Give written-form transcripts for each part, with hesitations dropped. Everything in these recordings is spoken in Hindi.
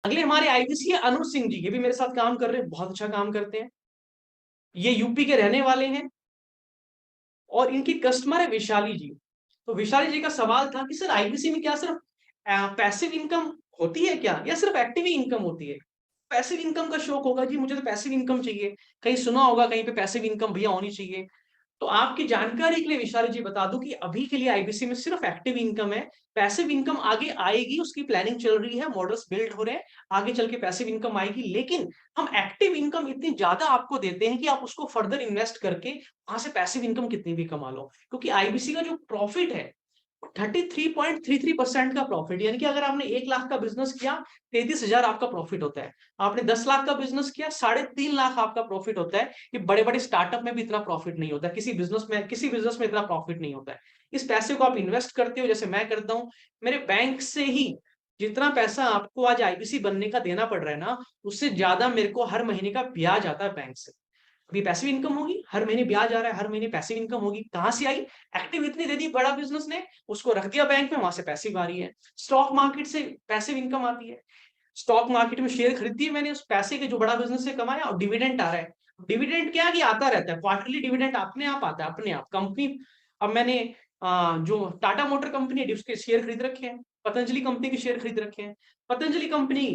अगले हमारे आईबीसी है अनुज सिंह जी, ये भी मेरे साथ काम कर रहे हैं, बहुत अच्छा काम करते हैं। ये यूपी के रहने वाले हैं और इनकी कस्टमर है विशाली जी। तो विशाली जी का सवाल था कि सर आईबीसी में क्या सिर्फ पैसिव इनकम होती है क्या, या सिर्फ एक्टिव इनकम होती है? पैसिव इनकम का शौक होगा जी, मुझे तो पैसिव इनकम चाहिए। कहीं सुना होगा कहीं पे पैसिव इनकम भैया होनी चाहिए। तो आपकी जानकारी के लिए विशाल जी बता दूं कि अभी के लिए आईबीसी में सिर्फ एक्टिव इनकम है। पैसिव इनकम आगे आएगी, उसकी प्लानिंग चल रही है, मॉडल्स बिल्ड हो रहे हैं, आगे चल के पैसिव इनकम आएगी। लेकिन हम एक्टिव इनकम इतनी ज्यादा आपको देते हैं कि आप उसको फर्दर इन्वेस्ट करके वहां से पैसिव इनकम कितनी भी कमा लो, क्योंकि आईबीसी का जो प्रॉफिट है 33.33% का प्रॉफिट, यानी कि अगर आपने 1 लाख का बिजनेस किया 33,000 आपका प्रॉफिट होता है। आपने 10 लाख का बिजनेस किया 3.5 लाख आपका प्रॉफिट होता है। ये बड़े बड़े स्टार्टअप में भी इतना प्रॉफिट नहीं होता, किसी बिजनेस में इतना प्रॉफिट नहीं होता है। इस पैसे को आप इन्वेस्ट करते हो, जैसे मैं करता हूं, मेरे बैंक से ही जितना पैसा आपको आज आईबीसी बनने का देना पड़ रहा है ना, उससे ज्यादा मेरे को हर महीने का ब्याज आता है बैंक से। अभी पैसिव इनकम होगी, हर महीने ब्याज आ रहा है, हर महीने पैसिव इनकम होगी। कहां से आई? एक्टिव इतनी दे दी बड़ा बिजनेस ने, उसको रख दिया बैंक में, वहां से पैसिव आ रही है। स्टॉक मार्केट से पैसिव इनकम आती है। स्टॉक मार्केट में शेयर खरीद दिए मैंने, उस पैसे के जो बड़ा बिजनेस से कमाया, और डिविडेंड आ रहा है। डिविडेंड क्या है कि आता रहता है, क्वार्टरली डिविडेंड अपने आप आता है, अपने आप कंपनी। अब मैंने जो टाटा मोटर कंपनी है उसके शेयर खरीद रखे हैं, पतंजलि कंपनी के शेयर खरीद रखे हैं। पतंजलि कंपनी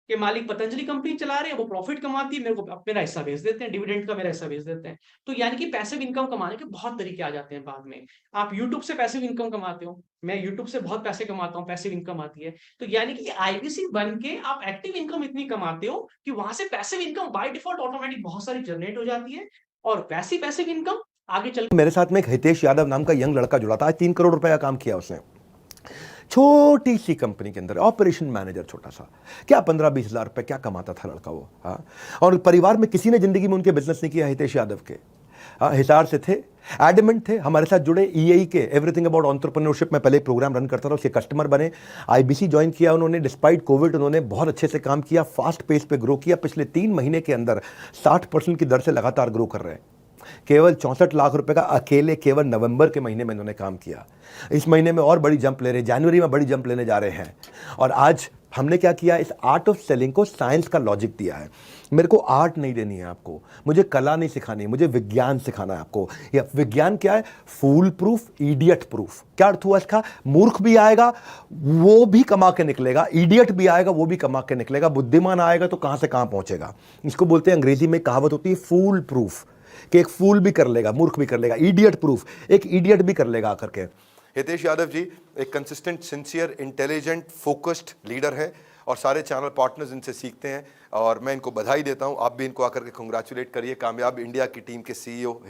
के मालिक पतंजलि कंपनी चला रहे हैं, वो प्रॉफिट कमाती है, मेरे को मेरा हिस्सा भेज देते हैं, डिविडेंड का मेरा हिस्सा भेज देते हैं। तो यानी कि पैसिव इनकम कमाने के बहुत तरीके आ जाते हैं बाद में। आप यूट्यूब से पैसिव इनकम कमाते हो, मैं यूट्यूब से बहुत पैसे कमाता हूँ, पैसिव इनकम आती है। तो यानी कि आईबीसी बन के आप एक्टिव इनकम इतनी कमाते हो कि वहां से passive income by default automatic बहुत सारी जनरेट हो जाती है, और वैसी पैसिव इनकम आगे चल। मेरे साथ में एक हितेश यादव नाम का यंग लड़का जुड़ा था। आज 3 करोड़ रुपए का काम किया उसने, छोटी सी कंपनी के अंदर ऑपरेशन मैनेजर, छोटा सा। क्या 15-20 हजार रुपए क्या कमाता था लड़का वो। हाँ, और परिवार में किसी ने जिंदगी में उनके बिजनेस नहीं किया हितेश यादव के। हिसार से थे, एडमेंट थे, हमारे साथ जुड़े। ईएई के एवरीथिंग अबाउट एंटरप्रेन्योरशिप में पहले प्रोग्राम रन करता था, उसके कस्टमर बने। आईबीसी ज्वाइन किया उन्होंने, डिस्पाइट कोविड उन्होंने बहुत अच्छे से काम किया, फास्ट पेस पे ग्रो किया। पिछले 3 महीने के अंदर 60% की दर से लगातार ग्रो कर रहे हैं। केवल 64 लाख रुपए का अकेले केवल नवंबर के महीने में इन्होंने काम किया। इस महीने में और बड़ी जंप ले रहे हैं, जनवरी में बड़ी जंप लेने जा रहे हैं। और आज हमने क्या किया, इस आर्ट ऑफ सेलिंग को साइंस का लॉजिक दिया है। मेरे को आर्ट नहीं देनी है आपको, मुझे कला नहीं सिखानी, मुझे विज्ञान सिखाना है आपको। ये विज्ञान क्या है? फूल प्रूफ, इडियट प्रूफ। क्या अर्थ हुआ इसका? मूर्ख भी आएगा वो भी कमा के निकलेगा, इडियट भी आएगा वो भी कमा के निकलेगा, बुद्धिमान आएगा तो कहां से कहां पहुंचेगा। इसको बोलते हैं, अंग्रेजी में कहावत होती है फूल प्रूफ, कि एक फूल भी कर लेगा, मूर्ख भी कर लेगा। इडियट प्रूफ, एक इडियट भी कर लेगा आकर के। हितेश यादव जी एक consistent, sincere, intelligent, focused leader है, और सारे चैनल पार्टनर्स इनसे सीखते हैं। और मैं इनको बधाई देता हूं, आप भी इनको आकर के कंग्रेचुलेट करिए। कामयाब इंडिया की टीम के सीईओ